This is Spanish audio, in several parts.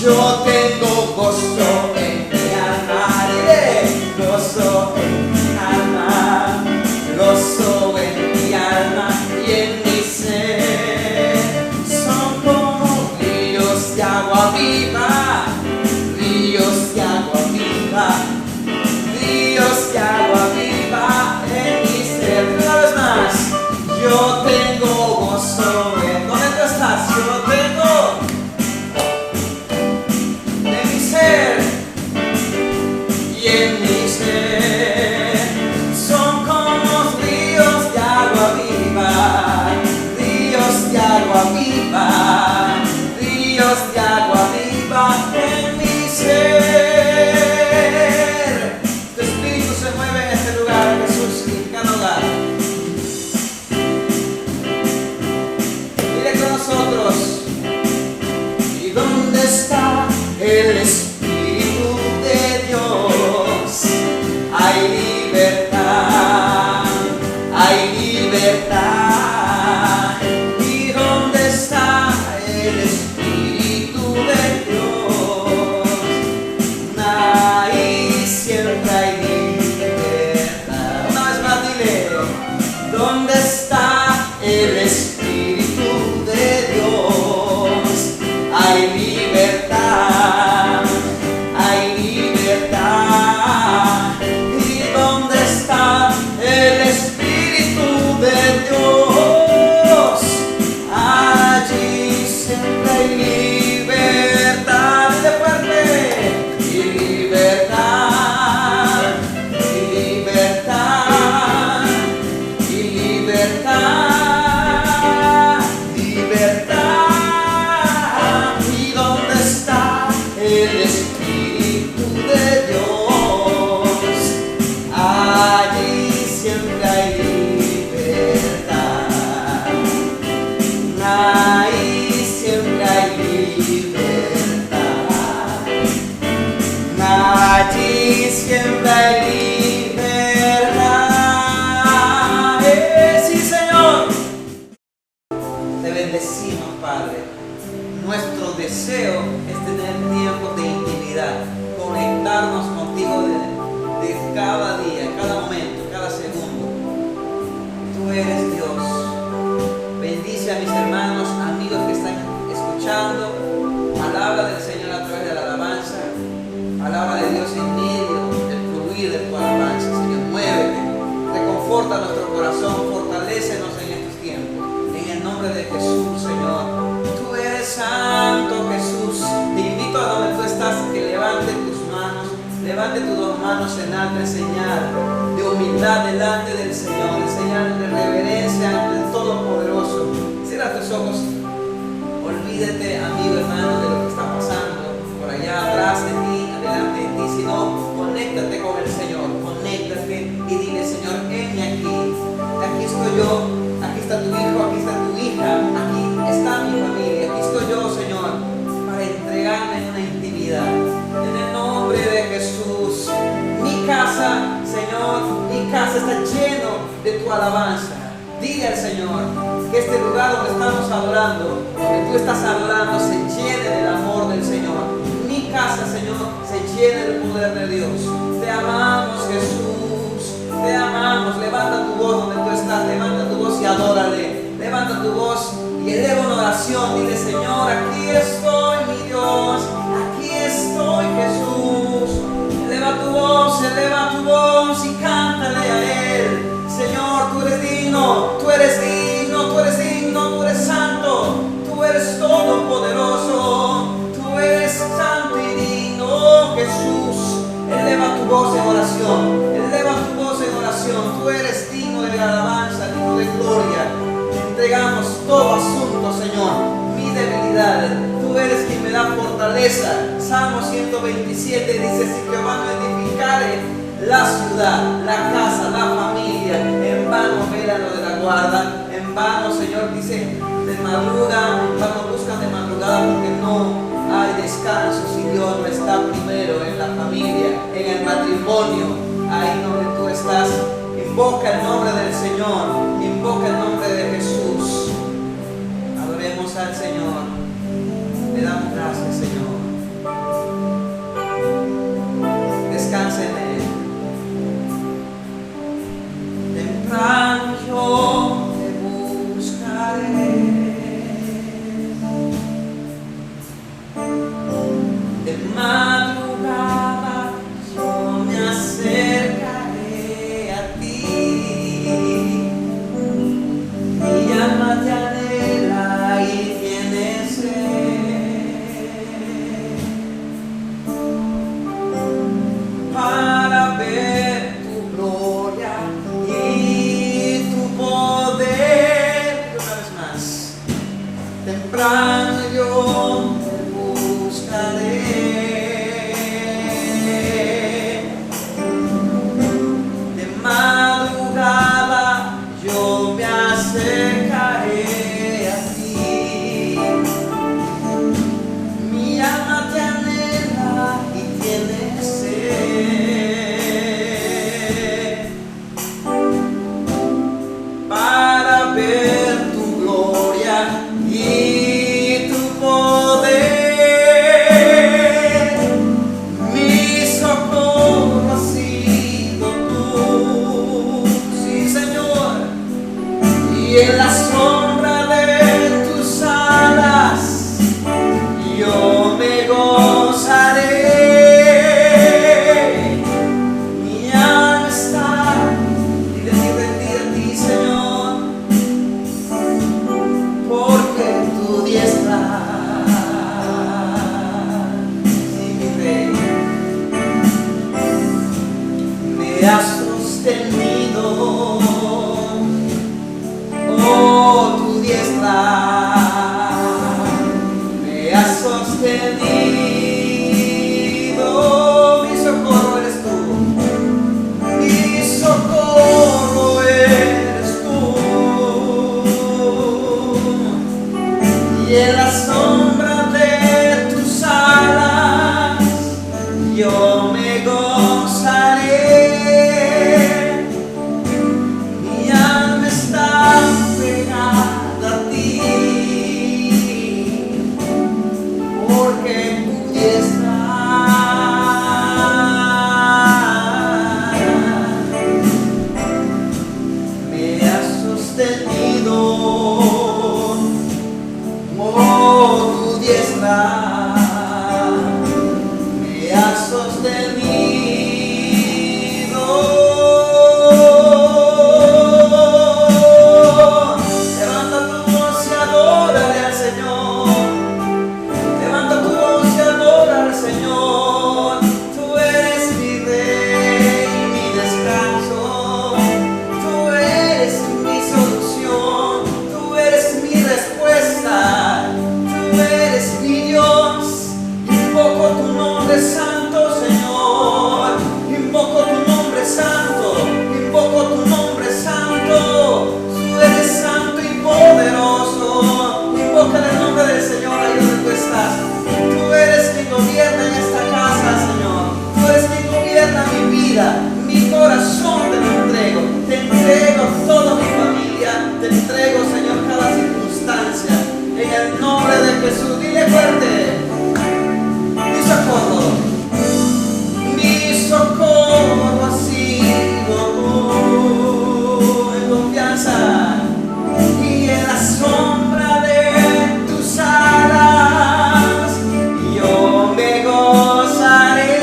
Yo tengo gozo en mi alma, dile, gozo en mi alma, gozo en mi alma y en mi ser. Son como ríos de agua viva, ríos de agua viva, ríos de agua viva en mi ser. Una vez más, yo tengo gozo en, ¿dónde tú estás? Yo tengo en mi ser y en mi ser. Son como ríos de agua viva, ríos de agua viva, ríos de agua viva en mi ser. Tu espíritu se mueve en este lugar, Jesús, en cada hogar. Dile con nosotros, ¿y dónde está el Espíritu de Dios? Hay libertad, hay libertad. ¿Y dónde está el Espíritu de Dios? Ahí siempre hay libertad. Una vez más dile, ¿dónde está el Espíritu de Dios? Hay libertad, hay libertad. ¿Y dónde está el Espíritu de Dios? Allí siempre hay libertad. Dile fuerte, y libertad, y libertad, y libertad, libertad. ¿Y dónde está el Espíritu de Dios? Allí siempre hay libertad. Ahí siempre hay libertad. Allí siempre hay libertad. Sí, Señor. Te bendecimos, Padre. Nuestro deseo es tener tiempo de intimidad, conectarnos contigo de cada día, cada momento, cada segundo. Tú eres Dios. Bendice a mis hermanos, amigos que están escuchando. Palabra del Señor a través de la alabanza. Palabra de Dios en medio del fluir de tu alabanza. Señor, muévete. Reconforta nuestro corazón. Fortalécenos en estos tiempos. En el nombre de Jesús, Señor. Tú eres santo, Jesús. Te invito a donde tú estás que levante tus manos. Levante tus dos manos en alto, en señal de humildad delante del Señor, en señal de reverencia ante el Todopoderoso. Cierra tus ojos. Olvídate, amigo, hermano, de lo que está pasando por allá atrás de ti, adelante de ti. Si no, conéctate con el Señor. Conéctate y dile, Señor, heme aquí. Aquí estoy yo. Aquí está tu hijo, aquí está tu hija. Aquí está mi familia. Aquí estoy yo, Señor, para entregarme en una intimidad. En el nombre de Jesús, mi casa, Señor, mi casa está lleno de tu alabanza. Dile al Señor que este lugar donde estamos adorando, donde tú estás adorando, se llene del amor del Señor. Mi casa, Señor, se llene del poder de Dios. Te amamos, Jesús. Te amamos. Levanta tu voz donde tú estás. Levanta tu voz y adórale. Levanta tu voz y eleva una oración. Dile, Señor, aquí estoy, mi Dios. Aquí estoy, Jesús. Eleva tu voz y cántale a Él. Señor, tú eres digno, tú eres digno, tú eres digno, tú eres santo, tú eres todopoderoso, tú eres santo y digno, Jesús. Eleva tu voz en oración, eleva tu voz en oración. Tú eres digno de la alabanza, digno de gloria. Te entregamos todo asunto, Señor, mi debilidad. Tú eres quien me da fortaleza. Salmo 127 dice: si Jehová no edificare la ciudad, la casa, la familia, en vano vela lo de la guarda. En vano, Señor, dice, de madrugada, en vano buscan de madrugada, porque no hay descanso si Dios no está primero en la familia, en el matrimonio, ahí donde tú estás. Invoca el nombre del Señor, invoca el nombre de Jesús. Adoremos al Señor. Le damos gracias, Señor. De madrugada yo me acercaré a ti. Mi alma te anhela y tiene sed para ver tu gloria y tu poder. Una vez más, temprano yo te buscaré. De madrugada yo me acercaré a ti. Mi alma te anhela y tiene sed para ver tu gloria y tu poder. Mi socorro ha sido tú, sí, Señor, y en la sombra de tus alas yo me gozaré. Mi alma está rendida a ti, Señor, porque tu diestra, sí, mi Rey, me ha sostenido. Oh, tu diestra me ha sostenido. Mi socorro eres tú. Mi socorro eres tú. Y en la sombra de tus alas yo me gozaré. Mi alma está pegada a ti, porque tu diestra me ha sostenido. Oh, tu diestra me ha sostenido. Levanta tu voz y adórale al Señor. Levanta tu voz y adora al Señor. Tú eres mi Rey y mi descanso. Tú eres mi solución. Tú eres mi respuesta. Tú eres mi Dios. Invoco tu nombre santo, Señor. Invoco tu nombre santo. Invoco tu nombre santo. Tú eres santo y poderoso. Invoca el nombre del Señor ahí donde tú estás. Tú eres quien gobierna en esta casa, Señor. Tú eres quien gobierna mi vida. Mi corazón te lo entrego. Te entrego toda mi familia. Te entrego, Señor, cada circunstancia. En el nombre de Jesús. Dile fuerte. Mi socorro. Mi socorro ha sido tú. En confianza. Y en la sombra de tus alas yo me gozaré.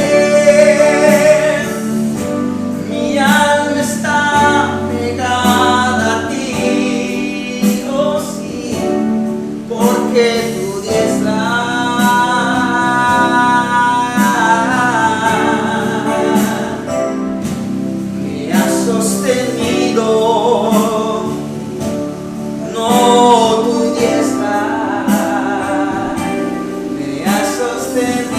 Mi alma está pegada a ti, oh sí, porque tu diestra me ha sostenido. No, tu diestra me ha sostenido.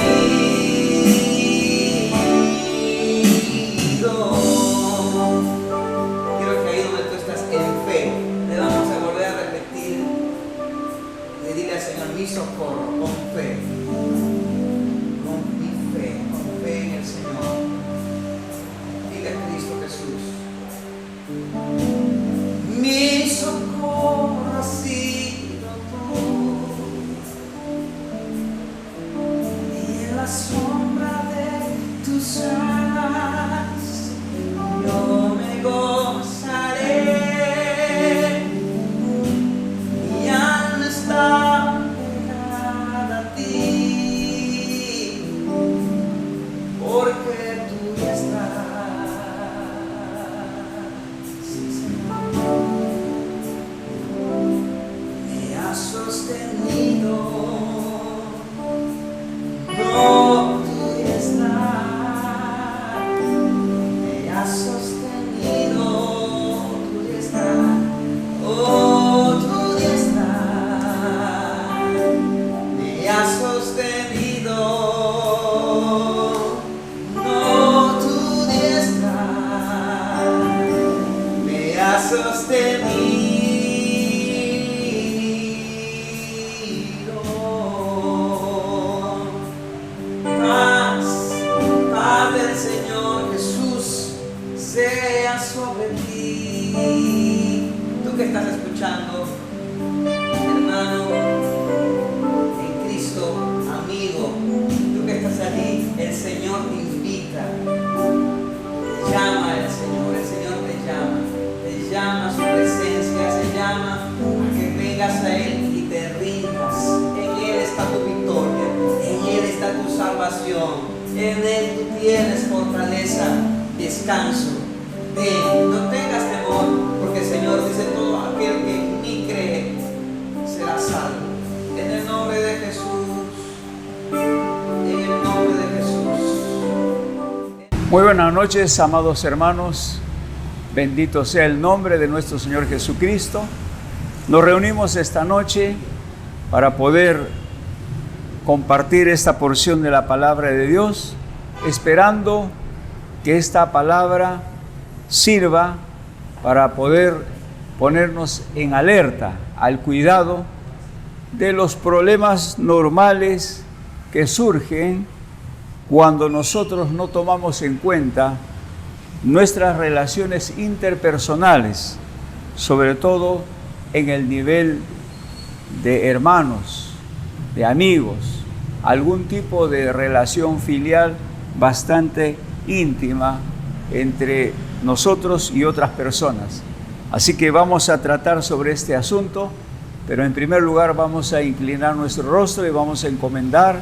Quiero que ahí donde tú estás en fe, le vamos a volver a repetir. Le dile al Señor, mi socorro, con fe. Con mi fe, con fe en el Señor. Dile a Cristo Jesús. Mi socorro ha sido tú. Y en la sombra de tus alas yo me gozaré. Mi alma está pegada a ti. Señor te invita. Te llama el Señor te llama a su presencia, te llama a que vengas a Él y te rindas. En Él está tu victoria, en Él está tu salvación, en Él tú tienes fortaleza, descanso. Ven, no tengas temor, porque el Señor dice: todo aquel que en mí cree será salvo. En el nombre de Jesús, en el nombre de Jesús. Muy buenas noches, amados hermanos. Bendito sea el nombre de nuestro Señor Jesucristo. Nos reunimos esta noche para poder compartir esta porción de la palabra de Dios, esperando que esta palabra sirva para poder ponernos en alerta, al cuidado de los problemas normales que surgen cuando nosotros no tomamos en cuenta nuestras relaciones interpersonales, sobre todo en el nivel de hermanos, de amigos, algún tipo de relación filial bastante íntima entre nosotros y otras personas. Así que vamos a tratar sobre este asunto, pero en primer lugar vamos a inclinar nuestro rostro y vamos a encomendar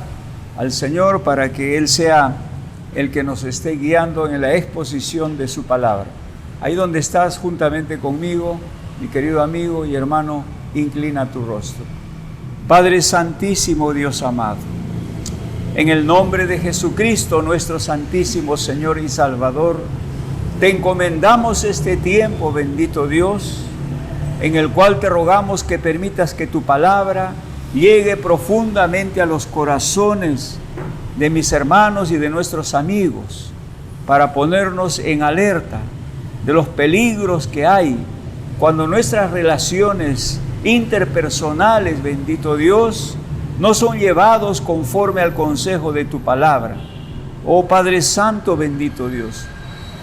al Señor para que Él sea el que nos esté guiando en la exposición de su palabra. Ahí donde estás, juntamente conmigo, mi querido amigo y hermano, inclina tu rostro. Padre Santísimo, Dios amado, en el nombre de Jesucristo, nuestro Santísimo Señor y Salvador, te encomendamos este tiempo, bendito Dios, en el cual te rogamos que permitas que tu palabra llegue profundamente a los corazones de mis hermanos y de nuestros amigos, para ponernos en alerta de los peligros que hay cuando nuestras relaciones interpersonales, bendito Dios, no son llevados conforme al consejo de tu palabra. Oh Padre Santo, bendito Dios,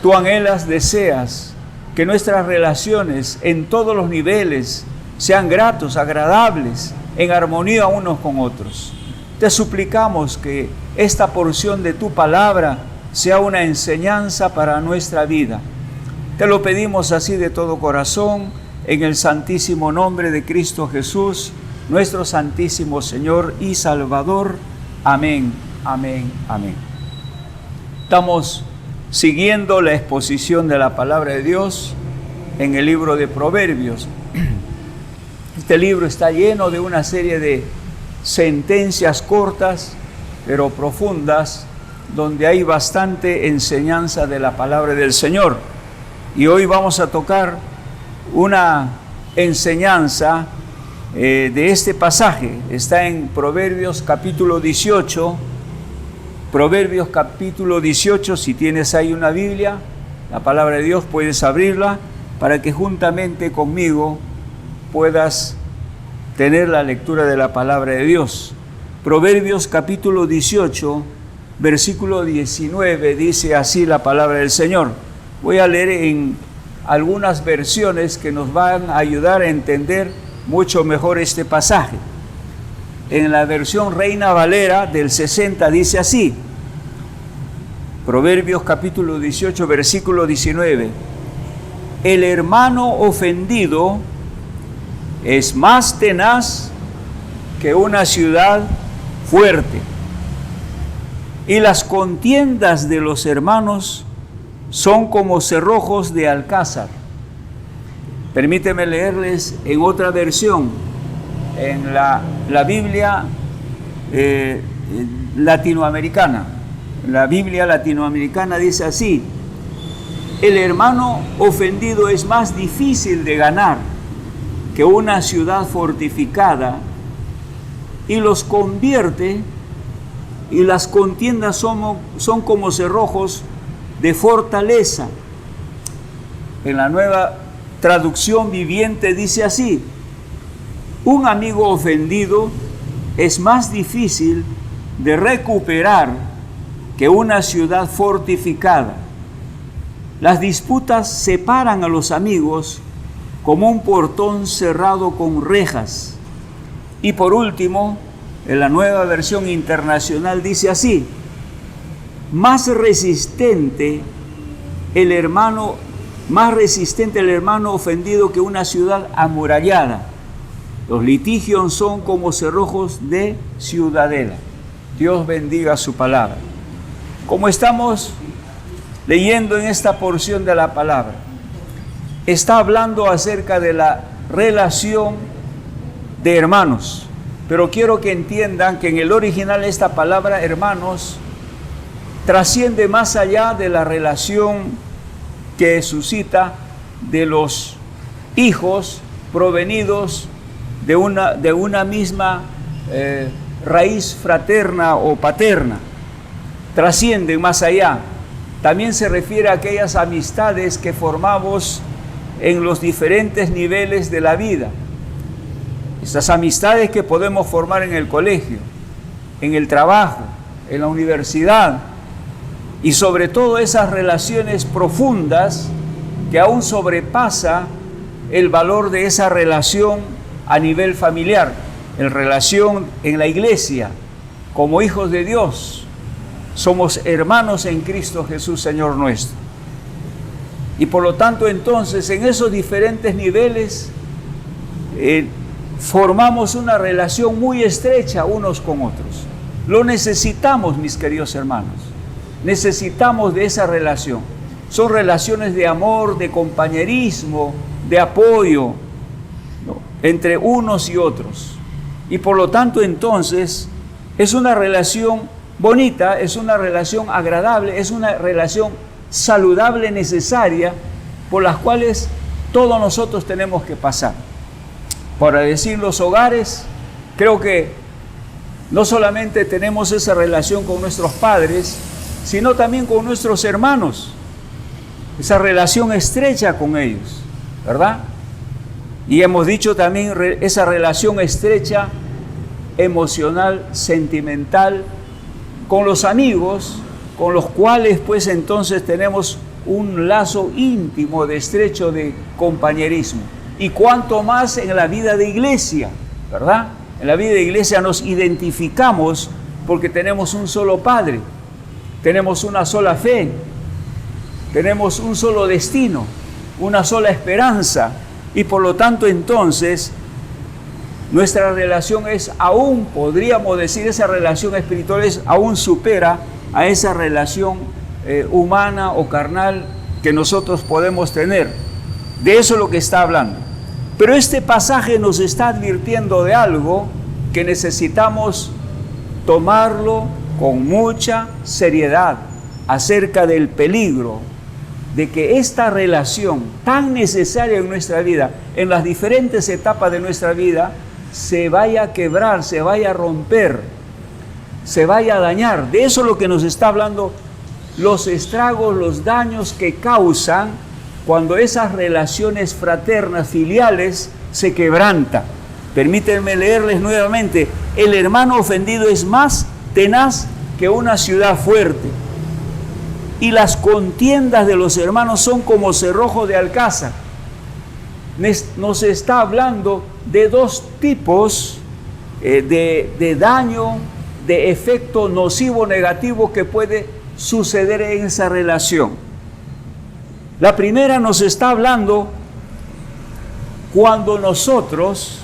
tú anhelas, deseas que nuestras relaciones en todos los niveles sean gratos, agradables, en armonía unos con otros. Te suplicamos que esta porción de tu palabra sea una enseñanza para nuestra vida. Te lo pedimos así de todo corazón, en el santísimo nombre de Cristo Jesús, nuestro santísimo Señor y Salvador. Amén, amén, amén. Estamos siguiendo la exposición de la palabra de Dios en el libro de Proverbios. Este libro está lleno de una serie de sentencias cortas, pero profundas, donde hay bastante enseñanza de la palabra del Señor. Y hoy vamos a tocar una enseñanza de este pasaje. Está en Proverbios capítulo 18. Proverbios capítulo 18, si tienes ahí una Biblia, la palabra de Dios, puedes abrirla para que juntamente conmigo puedas tener la lectura de la palabra de Dios. Proverbios capítulo 18, versículo 19, dice así la palabra del Señor. Voy a leer en algunas versiones que nos van a ayudar a entender mucho mejor este pasaje. En la versión Reina Valera del 60 dice así, Proverbios capítulo 18, versículo 19. El hermano ofendido es más tenaz que una ciudad fuerte, y las contiendas de los hermanos son como cerrojos de alcázar. Permíteme leerles en otra versión, en la Biblia latinoamericana. La Biblia latinoamericana dice así: el hermano ofendido es más difícil de ganar que una ciudad fortificada, y los convierte, y las contiendas son como cerrojos de fortaleza. En la Nueva Traducción Viviente dice así: un amigo ofendido es más difícil de recuperar que una ciudad fortificada. Las disputas separan a los amigos como un portón cerrado con rejas. Y por último, en la Nueva Versión Internacional dice así: más resistente el hermano ofendido que una ciudad amurallada. Los litigios son como cerrojos de ciudadela. Dios bendiga su palabra. Como estamos leyendo en esta porción de la palabra, está hablando acerca de la relación de hermanos. Pero quiero que entiendan que en el original esta palabra hermanos trasciende más allá de la relación que suscita de los hijos provenidos de una misma raíz fraterna o paterna. Trasciende más allá. También se refiere a aquellas amistades que formamos en los diferentes niveles de la vida. Esas amistades que podemos formar en el colegio, en el trabajo, en la universidad, y sobre todo esas relaciones profundas que aún sobrepasa el valor de esa relación a nivel familiar, en relación en la iglesia, como hijos de Dios. Somos hermanos en Cristo Jesús, Señor nuestro. Y por lo tanto, entonces, en esos diferentes niveles, formamos una relación muy estrecha unos con otros. Lo necesitamos, mis queridos hermanos. Necesitamos de esa relación. Son relaciones de amor, de compañerismo, de apoyo, ¿no?, entre unos y otros. Y por lo tanto, entonces, es una relación bonita, es una relación agradable, es una relación saludable, necesaria, por las cuales todos nosotros tenemos que pasar. Para decir los hogares, creo que no solamente tenemos esa relación con nuestros padres, sino también con nuestros hermanos, esa relación estrecha con ellos, ¿verdad? Y hemos dicho también esa relación estrecha, emocional, sentimental, con los amigos, con los cuales pues entonces tenemos un lazo íntimo, de estrecho de compañerismo. Y cuanto más en la vida de iglesia, ¿verdad? En la vida de iglesia nos identificamos porque tenemos un solo Padre, tenemos una sola fe, tenemos un solo destino, una sola esperanza, y por lo tanto entonces nuestra relación es aún, podríamos decir, esa relación espiritual aún supera a esa relación humana o carnal que nosotros podemos tener. De eso es lo que está hablando. Pero este pasaje nos está advirtiendo de algo que necesitamos tomarlo con mucha seriedad, acerca del peligro de que esta relación tan necesaria en nuestra vida, en las diferentes etapas de nuestra vida, se vaya a quebrar, se vaya a romper, se vaya a dañar. De eso es lo que nos está hablando, los estragos, los daños que causan cuando esas relaciones fraternas, filiales, se quebrantan. Permítanme leerles nuevamente: el hermano ofendido es más tenaz que una ciudad fuerte, y las contiendas de los hermanos son como cerrojo de alcázar. Nos está hablando de dos tipos de daño, de efecto nocivo, negativo que puede suceder en esa relación. La primera nos está hablando cuando nosotros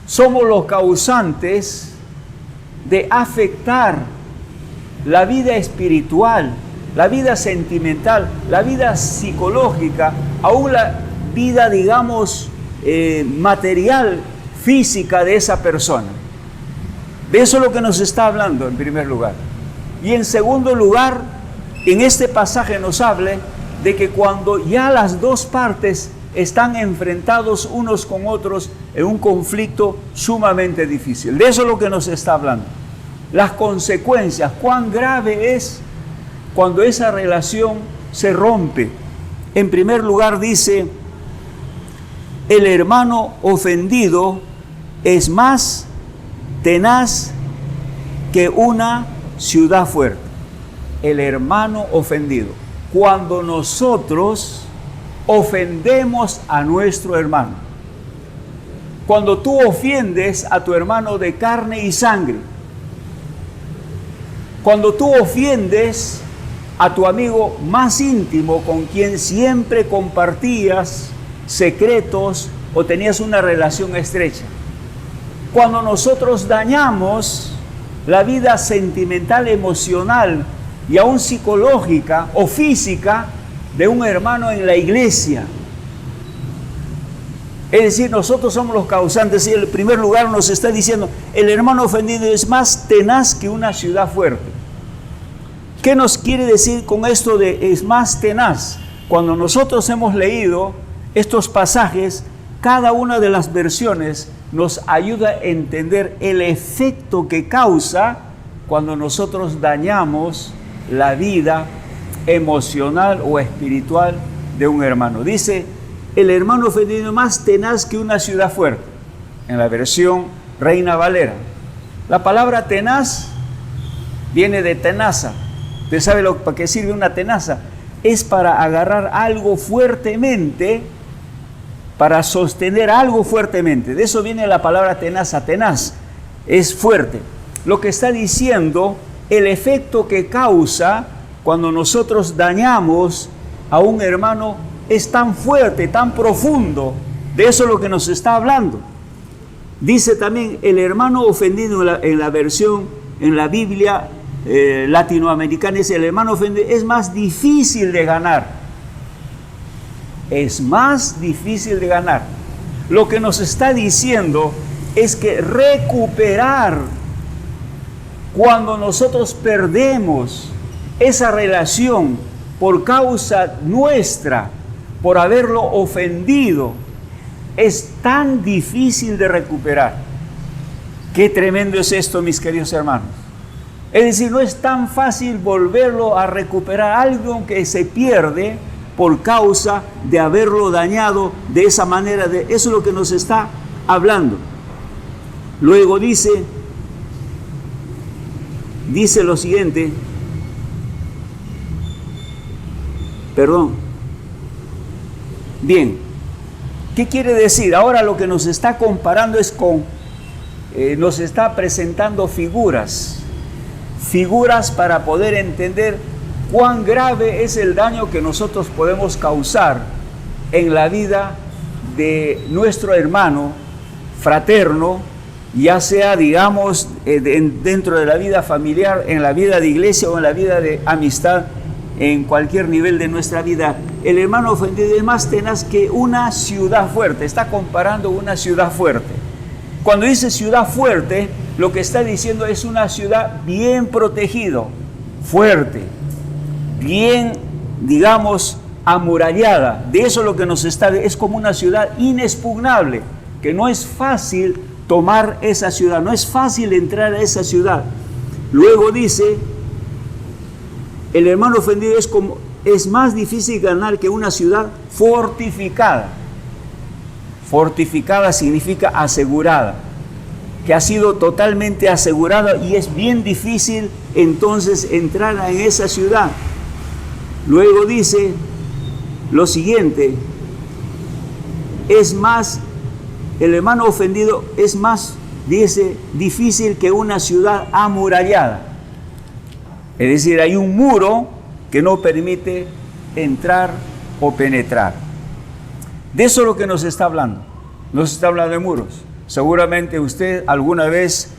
somos los causantes de afectar la vida espiritual, la vida sentimental, la vida psicológica, aún la vida, digamos, material, física de esa persona. De eso es lo que nos está hablando en primer lugar. Y en segundo lugar, en este pasaje nos habla de que cuando ya las dos partes están enfrentados unos con otros en un conflicto sumamente difícil. De eso es lo que nos está hablando. Las consecuencias, cuán grave es cuando esa relación se rompe. En primer lugar dice, el hermano ofendido es más tenaz que una ciudad fuerte. El hermano ofendido. Cuando nosotros ofendemos a nuestro hermano, cuando tú ofendes a tu hermano de carne y sangre, Cuando tú ofiendes a tu amigo más íntimo, con quien siempre compartías secretos o tenías una relación estrecha. Cuando nosotros dañamos la vida sentimental, emocional y aún psicológica o física de un hermano en la iglesia. Es decir, nosotros somos los causantes. Y en primer lugar nos está diciendo, el hermano ofendido es más tenaz que una ciudad fuerte. ¿Qué nos quiere decir con esto de es más tenaz? Cuando nosotros hemos leído estos pasajes, cada una de las versiones nos ayuda a entender el efecto que causa cuando nosotros dañamos la vida emocional o espiritual de un hermano. Dice, el hermano ofendido es más tenaz que una ciudad fuerte, en la versión Reina Valera. La palabra tenaz viene de tenaza. ¿Usted sabe para qué sirve una tenaza? Es para agarrar algo fuertemente, para sostener algo fuertemente. De eso viene la palabra tenaza. Tenaz es fuerte. Lo que está diciendo, el efecto que causa cuando nosotros dañamos a un hermano es tan fuerte, tan profundo. De eso es lo que nos está hablando. Dice también, el hermano ofendido en la versión, en la Biblia latinoamericana, es el hermano ofendido, es más difícil de ganar. Es más difícil de ganar. Lo que nos está diciendo es que recuperar cuando nosotros perdemos esa relación por causa nuestra, por haberlo ofendido, es tan difícil de recuperar. Qué tremendo es esto, mis queridos hermanos. Es decir, no es tan fácil volverlo a recuperar, algo que se pierde por causa de haberlo dañado de esa manera. Eso es lo que nos está hablando. Luego dice lo siguiente, Bien, ¿qué quiere decir? Ahora lo que nos está comparando es nos está presentando figuras para poder entender cuán grave es el daño que nosotros podemos causar en la vida de nuestro hermano fraterno, ya sea, digamos, dentro de la vida familiar, en la vida de iglesia o en la vida de amistad, en cualquier nivel de nuestra vida. El hermano ofendido es más tenaz que una ciudad fuerte. Está comparando una ciudad fuerte. Cuando dice ciudad fuerte, lo que está diciendo es una ciudad bien protegido, fuerte, bien, digamos, amurallada. De eso lo que nos está, es como una ciudad inexpugnable, que no es fácil tomar esa ciudad, no es fácil entrar a esa ciudad. Luego dice, el hermano ofendido es más difícil ganar que una ciudad fortificada. Fortificada significa asegurada, que ha sido totalmente asegurada, y es bien difícil entonces entrar en esa ciudad. Luego dice lo siguiente, el hermano ofendido es más, dice, difícil que una ciudad amurallada. Es decir, hay un muro que no permite entrar o penetrar. De eso es lo que nos está hablando. Nos está hablando de muros. Seguramente usted alguna vez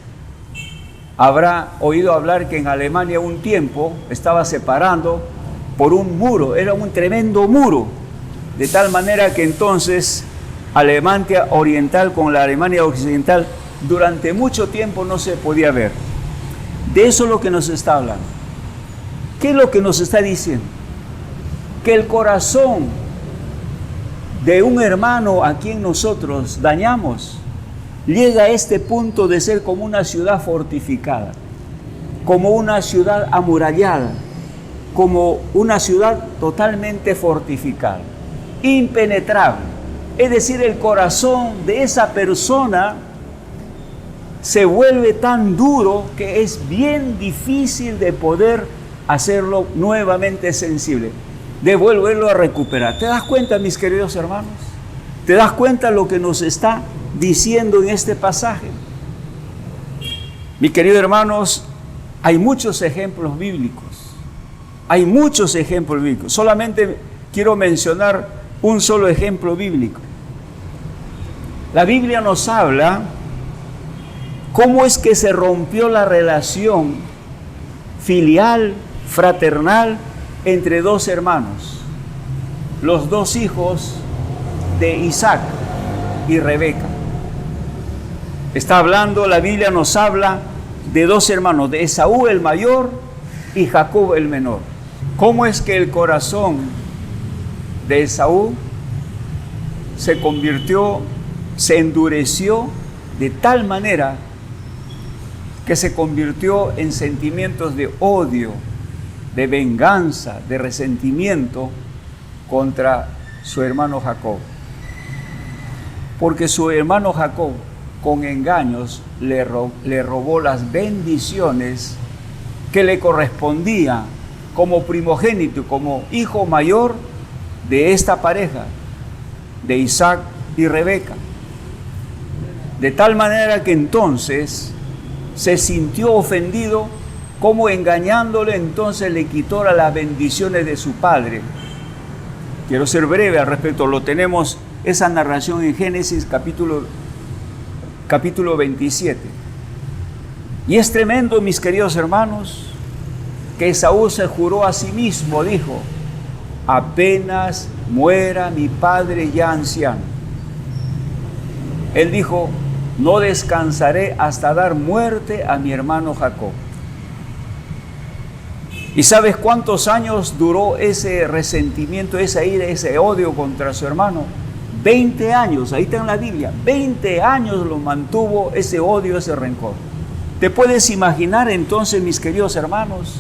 habrá oído hablar que en Alemania un tiempo estaba separando por un muro. Era un tremendo muro. De tal manera que entonces Alemania Oriental con la Alemania Occidental durante mucho tiempo no se podía ver. De eso es lo que nos está hablando. ¿Qué es lo que nos está diciendo? Que el corazón de un hermano a quien nosotros dañamos llega a este punto de ser como una ciudad fortificada, como una ciudad amurallada, como una ciudad totalmente fortificada, impenetrable. Es decir, el corazón de esa persona se vuelve tan duro que es bien difícil de poder hacerlo nuevamente sensible, de volverlo a recuperar. ¿Te das cuenta, mis queridos hermanos? ¿Te das cuenta lo que nos está diciendo en este pasaje? Mis queridos hermanos, Hay muchos ejemplos bíblicos. Hay muchos ejemplos bíblicos. Solamente quiero mencionar un solo ejemplo bíblico. La Biblia nos habla cómo es que se rompió la relación filial, fraternal, entre dos hermanos, los dos hijos de Isaac y Rebeca. Está hablando, la Biblia nos habla de dos hermanos, de Esaú el mayor y Jacob el menor. ¿Cómo es que el corazón de Esaú se endureció de tal manera que se convirtió en sentimientos de odio, de venganza, de resentimiento contra su hermano Jacob? Porque su hermano Jacob, con engaños, le robó las bendiciones que le correspondían como primogénito, como hijo mayor de esta pareja, de Isaac y Rebeca. De tal manera que entonces se sintió ofendido, como engañándole, entonces le quitó las bendiciones de su padre. Quiero ser breve al respecto, lo tenemos esa narración en Génesis capítulo 27. Y es tremendo, mis queridos hermanos, que Esaú se juró a sí mismo, dijo: apenas muera mi padre ya anciano. Él dijo: no descansaré hasta dar muerte a mi hermano Jacob. ¿Y sabes cuántos años duró ese resentimiento, esa ira, ese odio contra su hermano? 20 años, ahí está en la Biblia, 20 años lo mantuvo ese odio, ese rencor. ¿Te puedes imaginar entonces, mis queridos hermanos,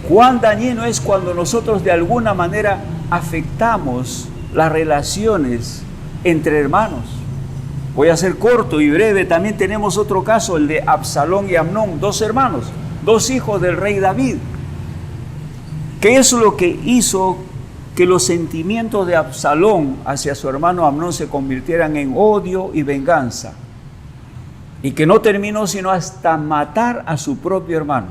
cuán dañino es cuando nosotros de alguna manera afectamos las relaciones entre hermanos? Voy a ser corto y breve. También tenemos otro caso, el de Absalón y Amnón, dos hermanos, dos hijos del rey David. ¿Qué es lo que hizo que los sentimientos de Absalón hacia su hermano Amnón se convirtieran en odio y venganza? Y que no terminó sino hasta matar a su propio hermano.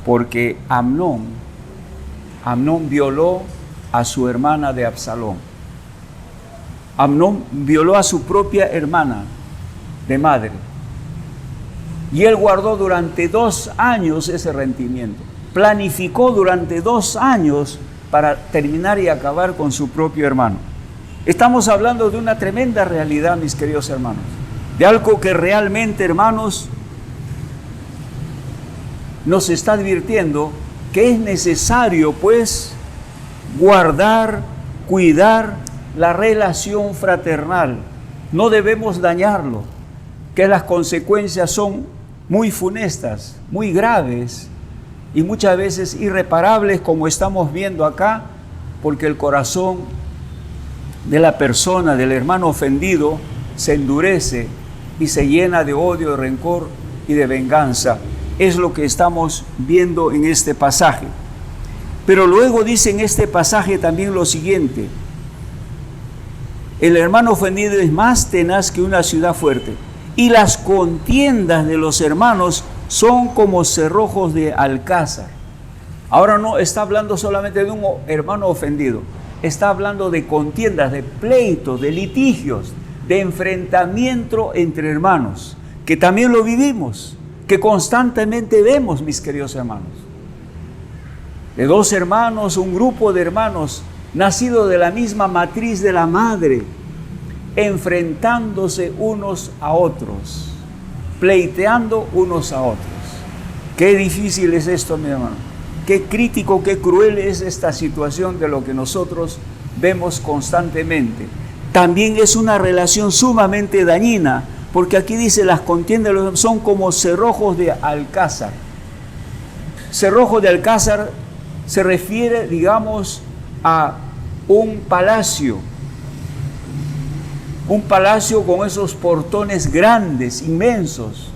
Porque Amnón violó a su hermana de Absalón. Amnón violó a su propia hermana de madre. Y él guardó durante 2 años ese resentimiento. Planificó durante 2 años para terminar y acabar con su propio hermano. Estamos hablando de una tremenda realidad, mis queridos hermanos. De algo que realmente, hermanos, nos está advirtiendo que es necesario, pues, guardar, cuidar la relación fraternal. No debemos dañarlo, que las consecuencias son muy funestas, muy graves y muchas veces irreparables, como estamos viendo acá, porque el corazón de la persona, del hermano ofendido, se endurece y se llena de odio, de rencor y de venganza. Es lo que estamos viendo en este pasaje. Pero luego dice en este pasaje también lo siguiente: el hermano ofendido es más tenaz que una ciudad fuerte, y las contiendas de los hermanos son como cerrojos de alcázar. Ahora no está hablando solamente de un hermano ofendido, está hablando de contiendas, de pleitos, de litigios, de enfrentamiento entre hermanos, que también lo vivimos, que constantemente vemos, mis queridos hermanos. De dos hermanos, un grupo de hermanos, nacido de la misma matriz de la madre, enfrentándose unos a otros, pleiteando unos a otros. Qué difícil es esto, mi hermano. Qué crítico, qué cruel es esta situación de lo que nosotros vemos constantemente. También es una relación sumamente dañina, porque aquí dice: las contiendas son como cerrojos de alcázar. Cerrojo de alcázar se refiere, digamos, a un palacio con esos portones grandes, inmensos,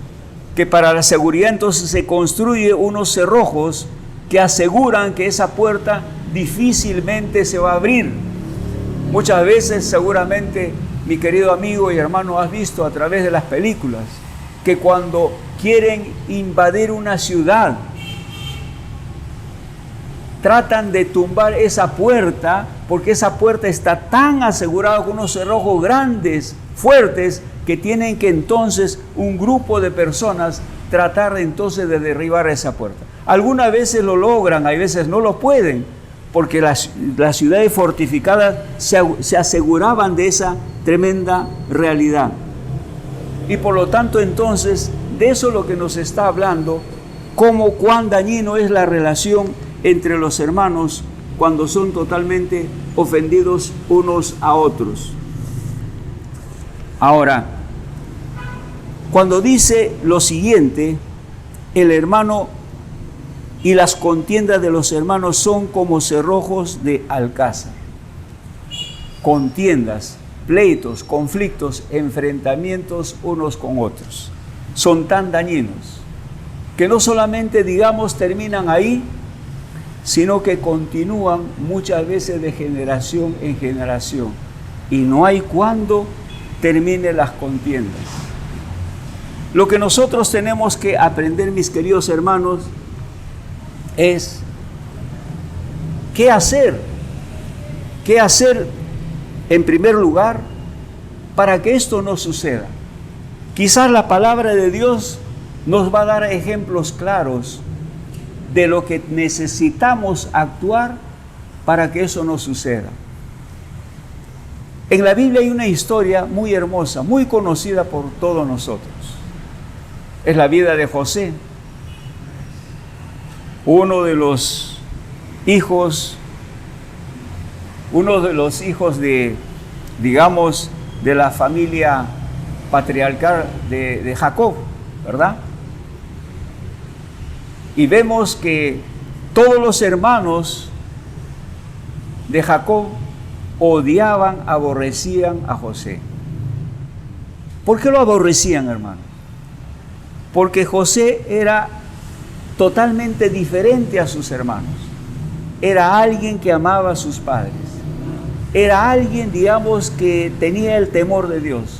que para la seguridad entonces se construye unos cerrojos que aseguran que esa puerta difícilmente se va a abrir. Muchas veces, seguramente, mi querido amigo y hermano, has visto a través de las películas que cuando quieren invadir una ciudad, tratan de tumbar esa puerta, porque esa puerta está tan asegurada con unos cerrojos grandes, fuertes, que tienen que entonces un grupo de personas tratar entonces de derribar esa puerta. Algunas veces lo logran, hay veces no lo pueden, porque las ciudades fortificadas se aseguraban de esa tremenda realidad. Y por lo tanto entonces, de eso es lo que nos está hablando, cómo cuán dañino es la relación entre los hermanos cuando son totalmente ofendidos unos a otros. Ahora, cuando dice lo siguiente, el hermano y las contiendas de los hermanos son como cerrojos de alcázar. Contiendas, pleitos, conflictos, enfrentamientos unos con otros. Son tan dañinos que no solamente, digamos, terminan ahí, sino que continúan muchas veces de generación en generación. Y no hay cuándo terminen las contiendas. Lo que nosotros tenemos que aprender, mis queridos hermanos, es qué hacer. ¿Qué hacer en primer lugar para que esto no suceda? Quizás la palabra de Dios nos va a dar ejemplos claros de lo que necesitamos actuar para que eso no suceda. En la Biblia hay una historia muy hermosa, muy conocida por todos nosotros. Es la vida de José, uno de los hijos de, digamos, de la familia patriarcal de Jacob, ¿verdad? Y vemos que todos los hermanos de Jacob odiaban, aborrecían a José. ¿Por qué lo aborrecían, hermano? Porque José era totalmente diferente a sus hermanos. Era alguien que amaba a sus padres. Era alguien, digamos, que tenía el temor de Dios.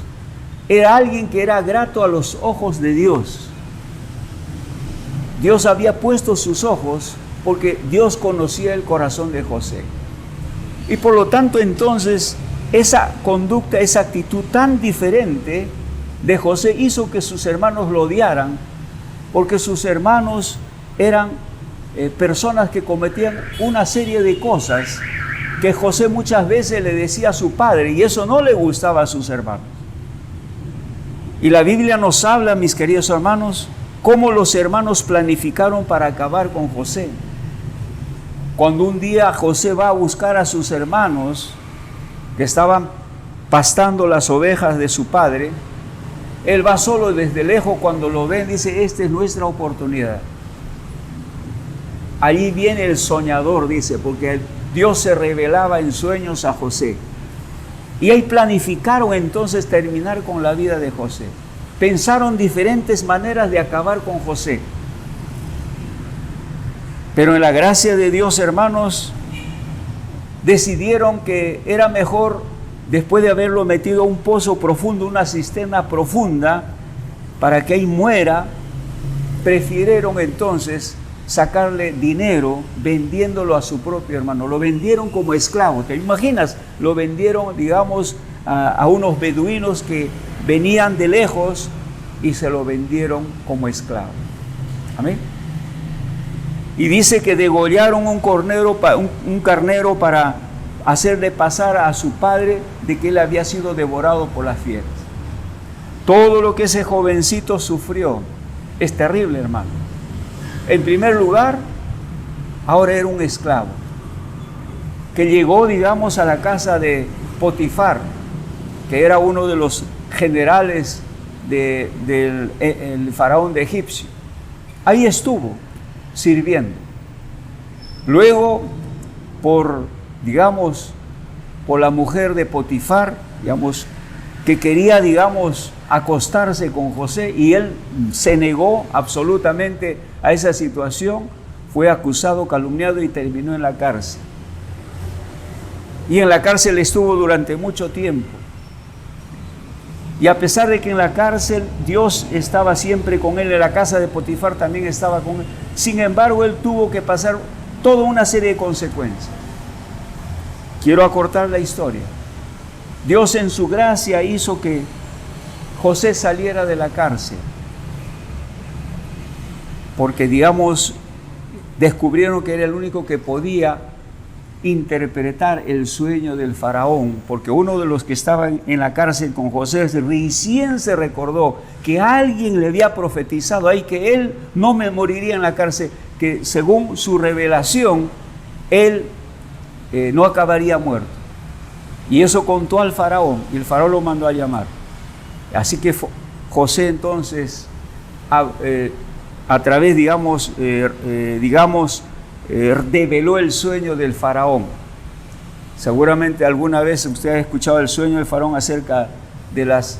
Era alguien que era grato a los ojos de Dios. Dios había puesto sus ojos porque Dios conocía el corazón de José. Y por lo tanto entonces esa conducta, esa actitud tan diferente de José hizo que sus hermanos lo odiaran, porque sus hermanos eran personas que cometían una serie de cosas que José muchas veces le decía a su padre, y eso no le gustaba a sus hermanos. Y la Biblia nos habla, mis queridos hermanos, cómo los hermanos planificaron para acabar con José. Cuando un día José va a buscar a sus hermanos que estaban pastando las ovejas de su padre, él va solo desde lejos. Cuando lo ven, dice: esta es nuestra oportunidad. Allí viene el soñador, dice, porque Dios se revelaba en sueños a José. Y ahí planificaron entonces terminar con la vida de José. Pensaron diferentes maneras de acabar con José. Pero en la gracia de Dios, hermanos, decidieron que era mejor, después de haberlo metido a un pozo profundo, una cisterna profunda, para que ahí muera, prefirieron entonces sacarle dinero vendiéndolo a su propio hermano. Lo vendieron como esclavo. ¿Te imaginas? Lo vendieron, digamos, a unos beduinos que venían de lejos y se lo vendieron como esclavo. Amén. Y dice que degollaron un carnero para hacerle pasar a su padre de que él había sido devorado por las fieras. Todo lo que ese jovencito sufrió es terrible, hermano. En primer lugar, ahora era un esclavo que llegó, digamos, a la casa de Potifar, que era uno de los generales del faraón de Egipcio. Ahí estuvo sirviendo. Luego, por la mujer de Potifar, digamos, que quería, digamos, acostarse con José, y él se negó absolutamente a esa situación, fue acusado, calumniado y terminó en la cárcel. Y en la cárcel estuvo durante mucho tiempo. Y a pesar de que en la cárcel Dios estaba siempre con él, en la casa de Potifar también estaba con él, sin embargo él tuvo que pasar toda una serie de consecuencias. Quiero acortar la historia. Dios en su gracia hizo que José saliera de la cárcel, porque digamos, descubrieron que era el único que podía interpretar el sueño del faraón, porque uno de los que estaban en la cárcel con José recién se recordó que alguien le había profetizado ahí que él no me moriría en la cárcel, que según su revelación él no acabaría muerto. Y eso contó al faraón y el faraón lo mandó a llamar. Así que José entonces a través develó el sueño del faraón. Seguramente alguna vez usted ha escuchado el sueño del faraón acerca de las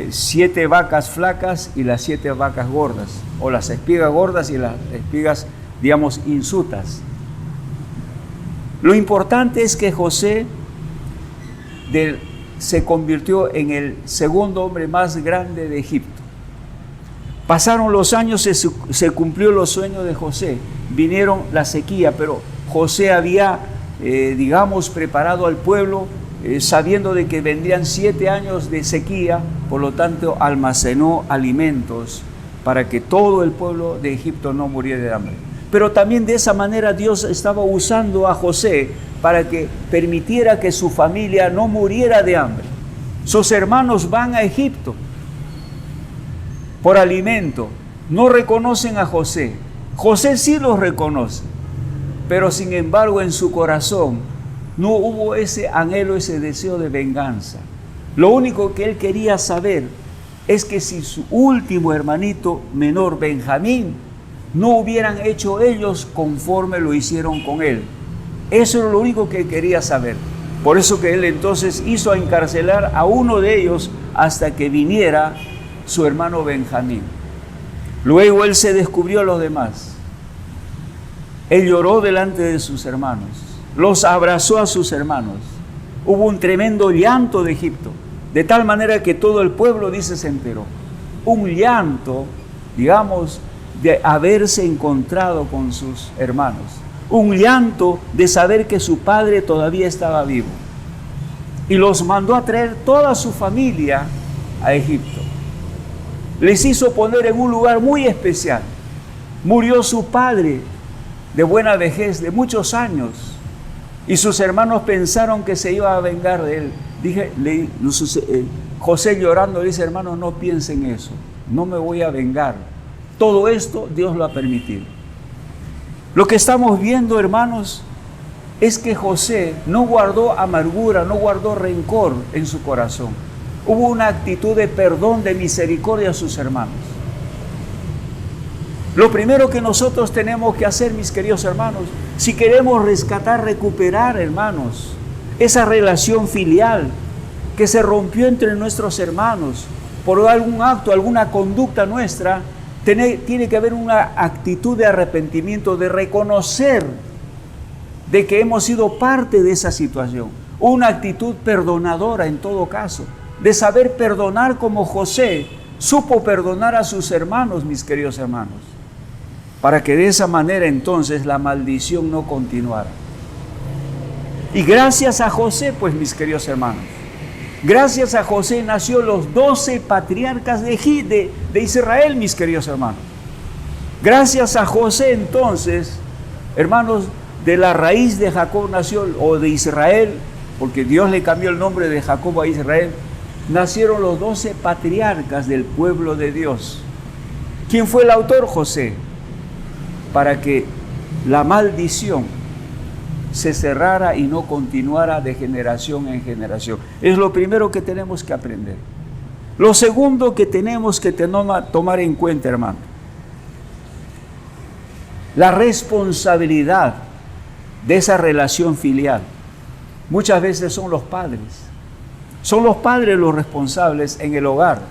7 vacas flacas y las 7 vacas gordas, o las espigas gordas y las espigas, digamos, insutas. Lo importante es que José se convirtió en el segundo hombre más grande de Egipto. Pasaron los años, se cumplió los sueños de José, vinieron la sequía, pero José había, preparado al pueblo, sabiendo de que vendrían 7 años de sequía, por lo tanto almacenó alimentos para que todo el pueblo de Egipto no muriera de hambre. Pero también de esa manera Dios estaba usando a José para que permitiera que su familia no muriera de hambre. Sus hermanos van a Egipto por alimento, no reconocen a José. José sí los reconoce, pero sin embargo en su corazón no hubo ese anhelo, ese deseo de venganza. Lo único que él quería saber es que si su último hermanito menor, Benjamín, no hubieran hecho ellos conforme lo hicieron con él. Eso era lo único que quería saber. Por eso que él entonces hizo encarcelar a uno de ellos hasta que viniera su hermano Benjamín. Luego él se descubrió a los demás. Él lloró delante de sus hermanos, los abrazó a sus hermanos. Hubo un tremendo llanto de Egipto, de tal manera que todo el pueblo, dice, se enteró. Un llanto, de haberse encontrado con sus hermanos. Un llanto de saber que su padre todavía estaba vivo. Y los mandó a traer toda su familia a Egipto. Les hizo poner en un lugar muy especial. Murió su padre de buena vejez, de muchos años, y sus hermanos pensaron que se iba a vengar de él. José llorando le dice: hermano, no piensen eso, no me voy a vengar. Todo esto Dios lo ha permitido. Lo que estamos viendo, hermanos, es que José no guardó amargura, no guardó rencor en su corazón. Hubo una actitud de perdón, de misericordia a sus hermanos. Lo primero que nosotros tenemos que hacer, mis queridos hermanos, si queremos rescatar, recuperar, hermanos, esa relación filial que se rompió entre nuestros hermanos por algún acto, alguna conducta nuestra, tiene que haber una actitud de arrepentimiento, de reconocer de que hemos sido parte de esa situación. Una actitud perdonadora en todo caso, de saber perdonar como José supo perdonar a sus hermanos, mis queridos hermanos, para que de esa manera entonces la maldición no continuara. Y gracias a José, pues, mis queridos hermanos, gracias a José nació los 12 patriarcas de Israel, mis queridos hermanos. Gracias a José entonces, hermanos, de la raíz de Jacob nació, o de Israel, porque Dios le cambió el nombre de Jacob a Israel, nacieron los 12 patriarcas del pueblo de Dios. ¿Quién fue el autor? José. Para que la maldición se cerrara y no continuara de generación en generación. Es lo primero que tenemos que aprender. Lo segundo que tenemos que tomar en cuenta, hermano, la responsabilidad de esa relación filial. Muchas veces son los padres. Son los padres los responsables en el hogar.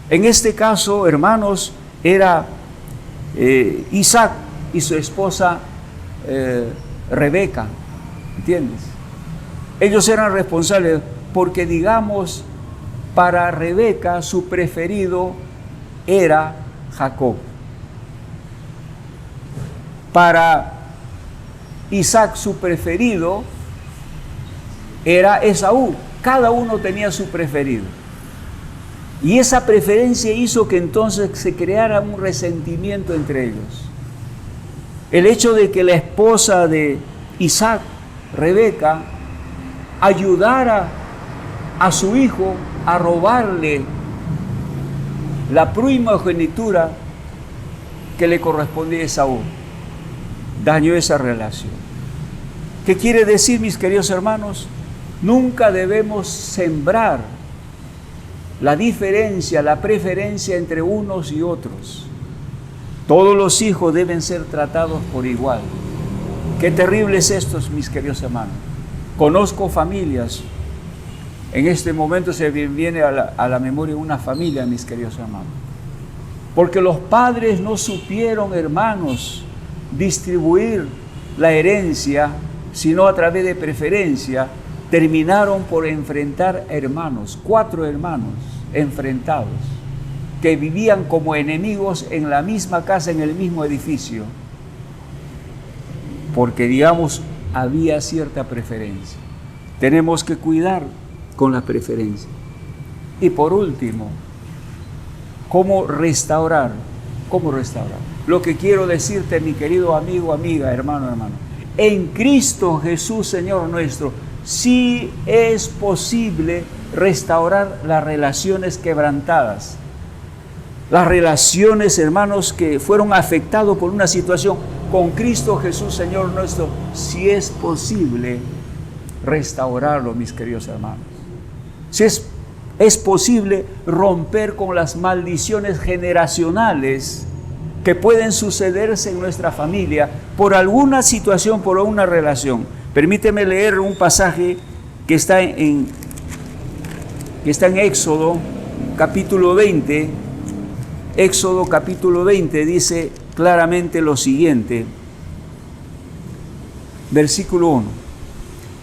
En este caso, hermanos, era Isaac y su esposa Rebeca, ¿entiendes? Ellos eran responsables porque, Para Rebeca su preferido era Jacob. Para Isaac su preferido era Esaú. Cada uno tenía su preferido. Y esa preferencia hizo que entonces se creara un resentimiento entre ellos. El hecho de que la esposa de Isaac, Rebeca, ayudara a su hijo a robarle la primogenitura que le correspondía a Esaú, dañó esa relación. ¿Qué quiere decir, mis queridos hermanos? Nunca debemos sembrar la diferencia, la preferencia entre unos y otros. Todos los hijos deben ser tratados por igual. Qué terrible es esto, mis queridos hermanos. Conozco familias. En este momento se viene a la memoria una familia, mis queridos hermanos. Porque los padres no supieron, hermanos, distribuir la herencia, sino a través de preferencia, terminaron por enfrentar hermanos, 4 hermanos enfrentados, que vivían como enemigos en la misma casa, en el mismo edificio, porque, digamos, había cierta preferencia. Tenemos que cuidar con la preferencia. Y por último, ¿cómo restaurar? ¿Cómo restaurar? Lo que quiero decirte, mi querido amigo, amiga, hermano, hermano, en Cristo Jesús, Señor nuestro, sí es posible restaurar las relaciones quebrantadas. Las relaciones, hermanos, que fueron afectadas por una situación, con Cristo Jesús, Señor nuestro, sí es posible restaurarlo, mis queridos hermanos. Sí es posible romper con las maldiciones generacionales que pueden sucederse en nuestra familia por alguna situación, por una relación. Permíteme leer un pasaje que está en Éxodo capítulo 20. Éxodo capítulo 20 dice claramente lo siguiente, versículo 1.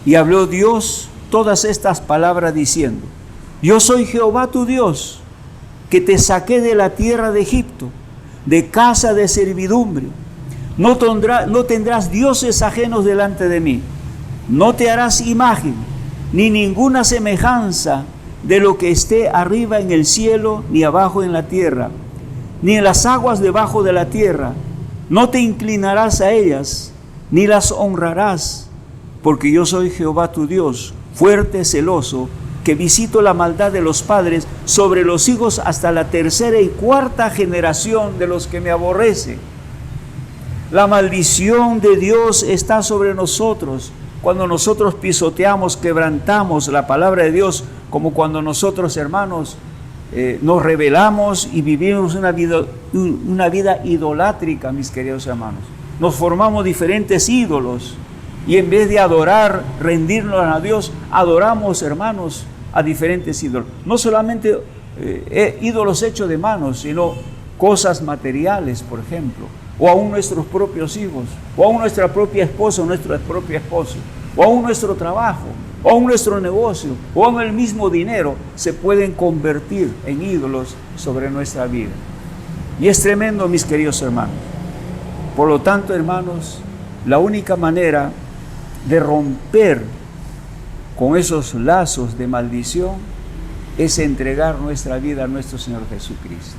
Y habló Dios todas estas palabras diciendo: Yo soy Jehová tu Dios, que te saqué de la tierra de Egipto, de casa de servidumbre. No tendrás dioses ajenos delante de mí. No te harás imagen, ni ninguna semejanza de lo que esté arriba en el cielo, ni abajo en la tierra, ni en las aguas debajo de la tierra. No te inclinarás a ellas, ni las honrarás, porque yo soy Jehová tu Dios, fuerte, celoso, que visito la maldad de los padres sobre los hijos hasta la 3ª y 4ª generación de los que me aborrecen. La maldición de Dios está sobre nosotros cuando nosotros pisoteamos, quebrantamos la palabra de Dios, como cuando nosotros, hermanos, nos rebelamos y vivimos una vida idolátrica, mis queridos hermanos. Nos formamos diferentes ídolos y en vez de adorar, rendirnos a Dios, adoramos, hermanos, a diferentes ídolos. No solamente ídolos hechos de manos, sino cosas materiales, por ejemplo, o aún nuestros propios hijos, o aún nuestra propia esposa o nuestro propio esposo, o aún nuestro trabajo, o aún nuestro negocio, o aún el mismo dinero, se pueden convertir en ídolos sobre nuestra vida. Y es tremendo, mis queridos hermanos. Por lo tanto, hermanos, la única manera de romper con esos lazos de maldición es entregar nuestra vida a nuestro Señor Jesucristo.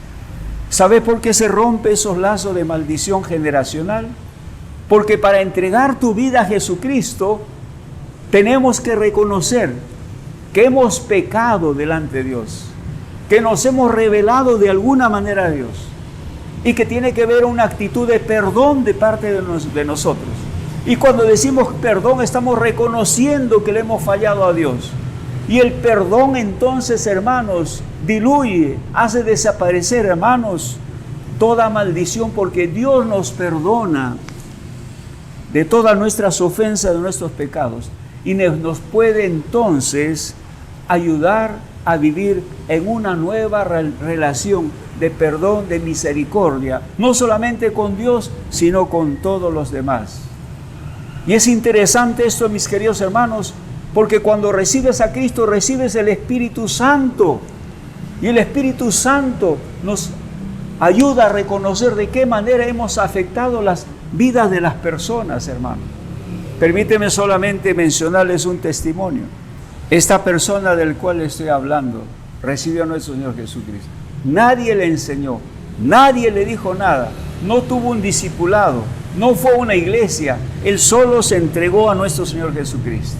¿Sabe por qué se rompe esos lazos de maldición generacional? Porque para entregar tu vida a Jesucristo, tenemos que reconocer que hemos pecado delante de Dios, que nos hemos rebelado de alguna manera a Dios y que tiene que haber una actitud de perdón de parte de nosotros. Y cuando decimos perdón, estamos reconociendo que le hemos fallado a Dios. Y el perdón entonces, hermanos, diluye, hace desaparecer, hermanos, toda maldición, porque Dios nos perdona de todas nuestras ofensas, de nuestros pecados. Y nos puede entonces ayudar a vivir en una nueva relación de perdón, de misericordia, no solamente con Dios, sino con todos los demás. Y es interesante esto, mis queridos hermanos, porque cuando recibes a Cristo, recibes el Espíritu Santo Y el Espíritu Santo nos ayuda a reconocer de qué manera hemos afectado las vidas de las personas, hermano. Permíteme solamente mencionarles un testimonio. Esta persona del cual estoy hablando recibió a nuestro Señor Jesucristo. Nadie le enseñó, nadie le dijo nada, no tuvo un discipulado, no fue a una iglesia, él solo se entregó a nuestro Señor Jesucristo.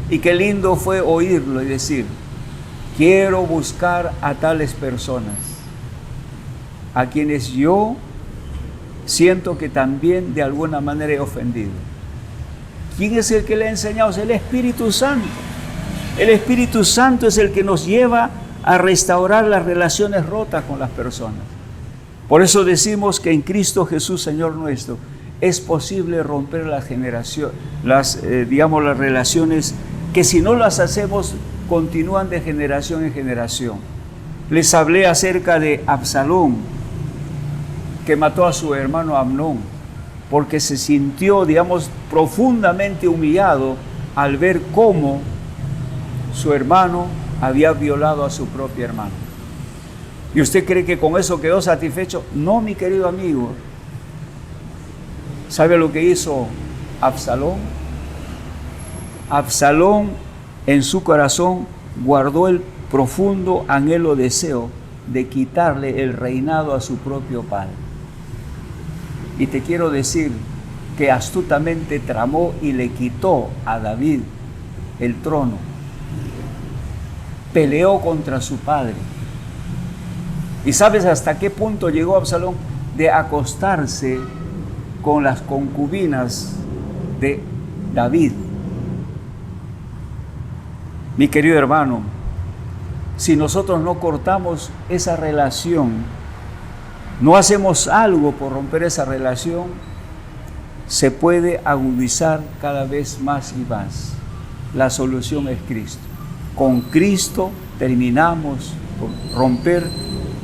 Y qué lindo fue oírlo y decir: quiero buscar a tales personas, a quienes yo siento que también de alguna manera he ofendido. ¿Quién es el que le ha enseñado? Es el Espíritu Santo. El Espíritu Santo es el que nos lleva a restaurar las relaciones rotas con las personas. Por eso decimos que en Cristo Jesús, Señor nuestro, es posible romper las relaciones que si no las hacemos continúan de generación en generación. Les hablé acerca de Absalón, que mató a su hermano Amnón, porque se sintió, profundamente humillado al ver cómo su hermano había violado a su propio hermano. ¿Y usted cree que con eso quedó satisfecho? No, mi querido amigo. ¿Sabe lo que hizo Absalón? Absalón en su corazón guardó el profundo anhelo deseo de quitarle el reinado a su propio padre. Y te quiero decir que astutamente tramó y le quitó a David el trono. Peleó contra su padre. ¿Y sabes hasta qué punto llegó Absalón? De acostarse con las concubinas de David. Mi querido hermano, si nosotros no cortamos esa relación, no hacemos algo por romper esa relación, se puede agudizar cada vez más y más. La solución es Cristo. Con Cristo terminamos por romper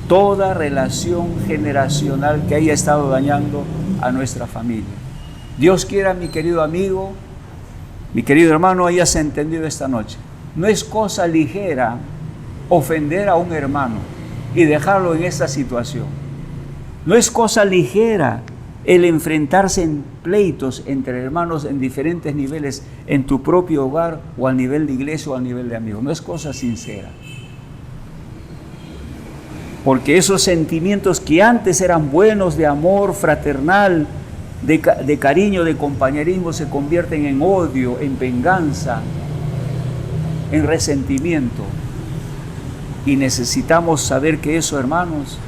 toda relación generacional que haya estado dañando a nuestra familia. Dios quiera, mi querido amigo, mi querido hermano, hayas entendido esta noche. No es cosa ligera ofender a un hermano y dejarlo en esta situación. No es cosa ligera el enfrentarse en pleitos entre hermanos en diferentes niveles, en tu propio hogar o al nivel de iglesia o al nivel de amigos. No es cosa sincera. Porque esos sentimientos que antes eran buenos, de amor fraternal, de cariño, de compañerismo, se convierten en odio, en venganza, en resentimiento. Y necesitamos saber que eso, hermanos,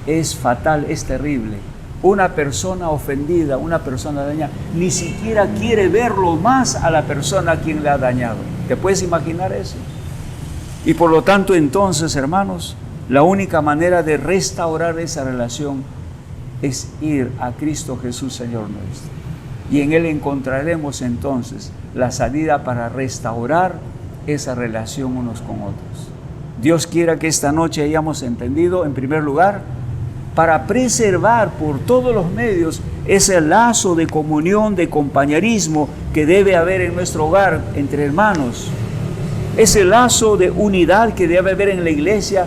es fatal, es terrible. Una persona ofendida, una persona dañada, ni siquiera quiere verlo más a la persona a quien le ha dañado. ¿Te puedes imaginar eso? Y por lo tanto, entonces, hermanos, la única manera de restaurar esa relación es ir a Cristo Jesús, Señor nuestro. Y en Él encontraremos entonces la salida para restaurar esa relación unos con otros. Dios quiera que esta noche hayamos entendido, en primer lugar, para preservar por todos los medios ese lazo de comunión, de compañerismo que debe haber en nuestro hogar entre hermanos, ese lazo de unidad que debe haber en la iglesia,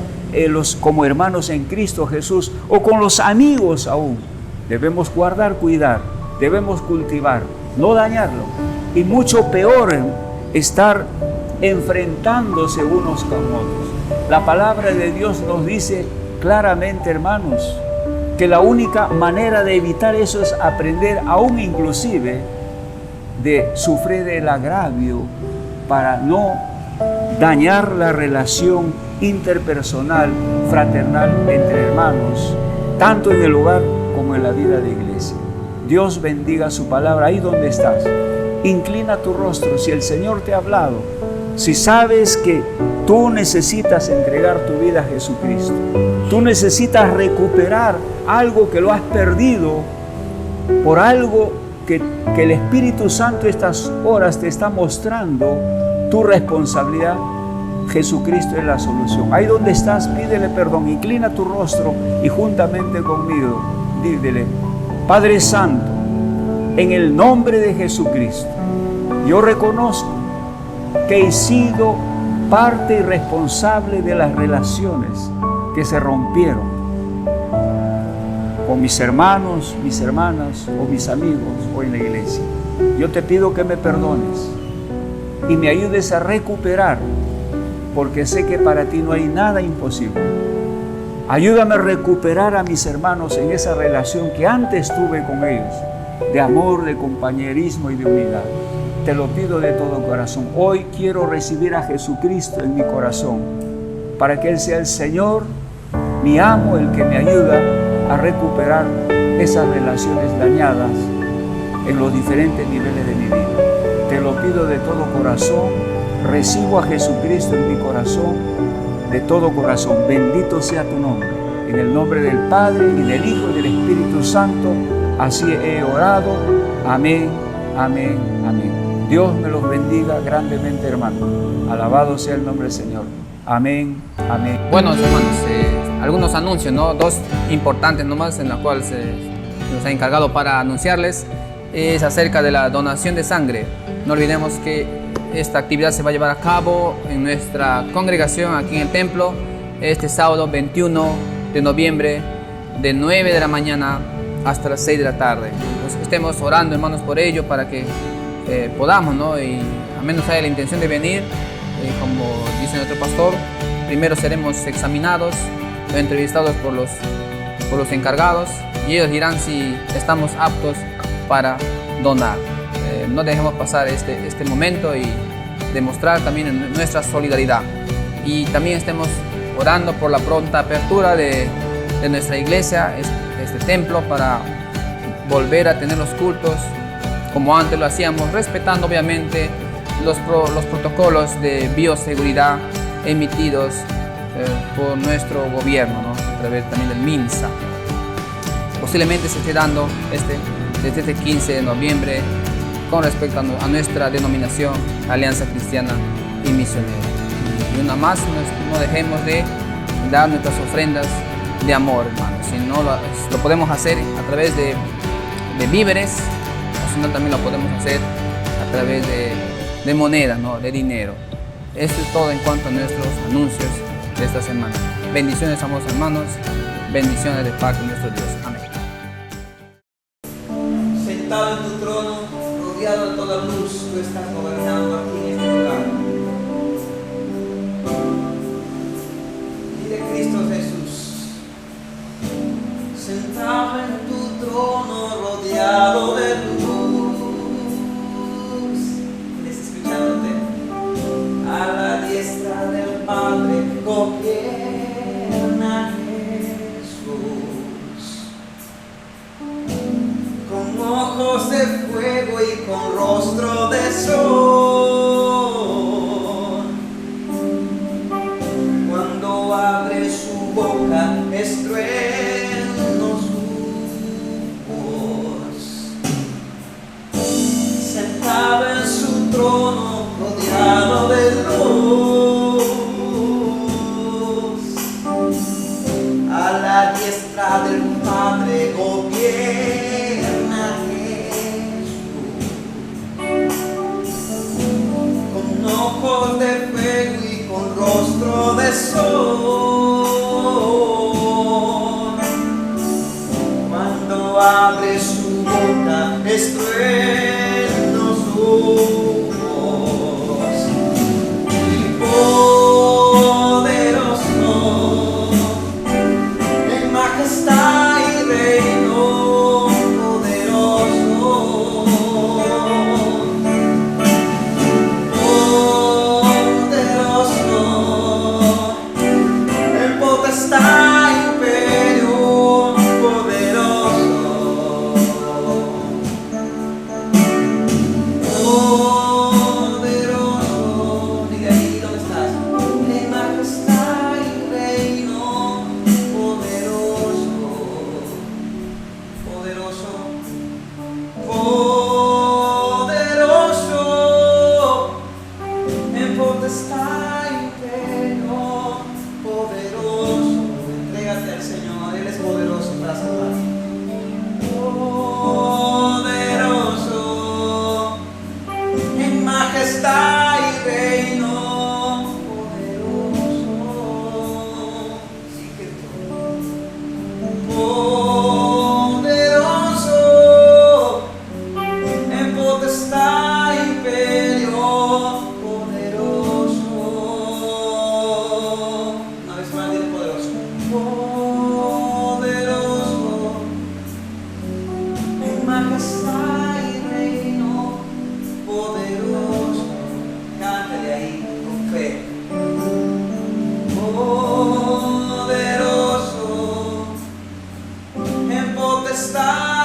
como hermanos en Cristo Jesús, o con los amigos aún. Debemos guardar, cuidar, debemos cultivar, no dañarlo, y mucho peor estar enfrentándose unos con otros. La palabra de Dios nos dice claramente, hermanos, que la única manera de evitar eso es aprender, aún inclusive, de sufrir el agravio para no dañar la relación interpersonal, fraternal entre hermanos, tanto en el hogar como en la vida de iglesia. Dios bendiga su palabra ahí donde estás. Inclina tu rostro. Si el Señor te ha hablado, si sabes que tú necesitas entregar tu vida a Jesucristo, tú necesitas recuperar algo que lo has perdido por algo que el Espíritu Santo estas horas te está mostrando tu responsabilidad, Jesucristo es la solución. Ahí donde estás, pídele perdón, inclina tu rostro y juntamente conmigo, dídele: Padre Santo, en el nombre de Jesucristo, yo reconozco que he sido parte y responsable de las relaciones que se rompieron con mis hermanos, mis hermanas o mis amigos o en la iglesia. Yo te pido que me perdones y me ayudes a recuperar, porque sé que para ti no hay nada imposible. Ayúdame a recuperar a mis hermanos en esa relación que antes tuve con ellos, de amor, de compañerismo y de unidad. Te lo pido de todo corazón. Hoy quiero recibir a Jesucristo en mi corazón, para que Él sea el Señor, mi amo, el que me ayuda a recuperar esas relaciones dañadas en los diferentes niveles de mi vida. Te lo pido de todo corazón. Recibo a Jesucristo en mi corazón, de todo corazón. Bendito sea tu nombre. En el nombre del Padre, y del Hijo, y del Espíritu Santo, así he orado. Amén, amén, amén. Dios me los bendiga grandemente, hermano. Alabado sea el nombre del Señor. Amén, amén. Bueno, hermanos, algunos anuncios, ¿no? Dos importantes nomás, en la cual se nos ha encargado para anunciarles. Es acerca de la donación de sangre. No olvidemos que esta actividad se va a llevar a cabo en nuestra congregación aquí en el templo este sábado 21 de noviembre de 9 de la mañana hasta las 6 de la tarde. Pues estemos orando, hermanos, por ello, para que podamos, ¿no? Y a menos haya la intención de venir, como dice nuestro pastor, primero seremos examinados o entrevistados por los encargados, y ellos dirán si estamos aptos para donar. No dejemos pasar este momento y demostrar también nuestra solidaridad. Y también estemos orando por la pronta apertura de nuestra iglesia, este templo, para volver a tener los cultos como antes lo hacíamos, respetando obviamente los protocolos de bioseguridad emitidos por nuestro gobierno, ¿no? A través también del MINSA. Posiblemente se esté dando desde este 15 de noviembre con respecto a nuestra denominación Alianza Cristiana y Misionera. Y una más, no dejemos de dar nuestras ofrendas de amor, hermanos. Si no lo podemos hacer a través de víveres, o si no también lo podemos hacer a través de moneda, ¿no? De dinero. Esto es todo en cuanto a nuestros anuncios de esta semana. Bendiciones, amados hermanos. Bendiciones de parte de nuestro Dios. Amén. Sentado en tu trono, rodeado de toda luz, tú estás gobernando aquí en este lugar. Dile, Cristo Jesús, sentado en tu trono, rodeado de luz, ¿estás escuchándote? A la diestra del Padre gobierna Jesús, con ojos de fuego y con rostro de sol. Cuando abre su boca, estruendo su voz. Sentado en su trono, rodeado de luz, a la diestra del Padre gobierna ojos de fuego y con rostro de sol. Cuando abre su boca, estruendo su voz. Y poderoso, en majestad y reino poderoso. Está imperio poderoso. poderoso, en potestad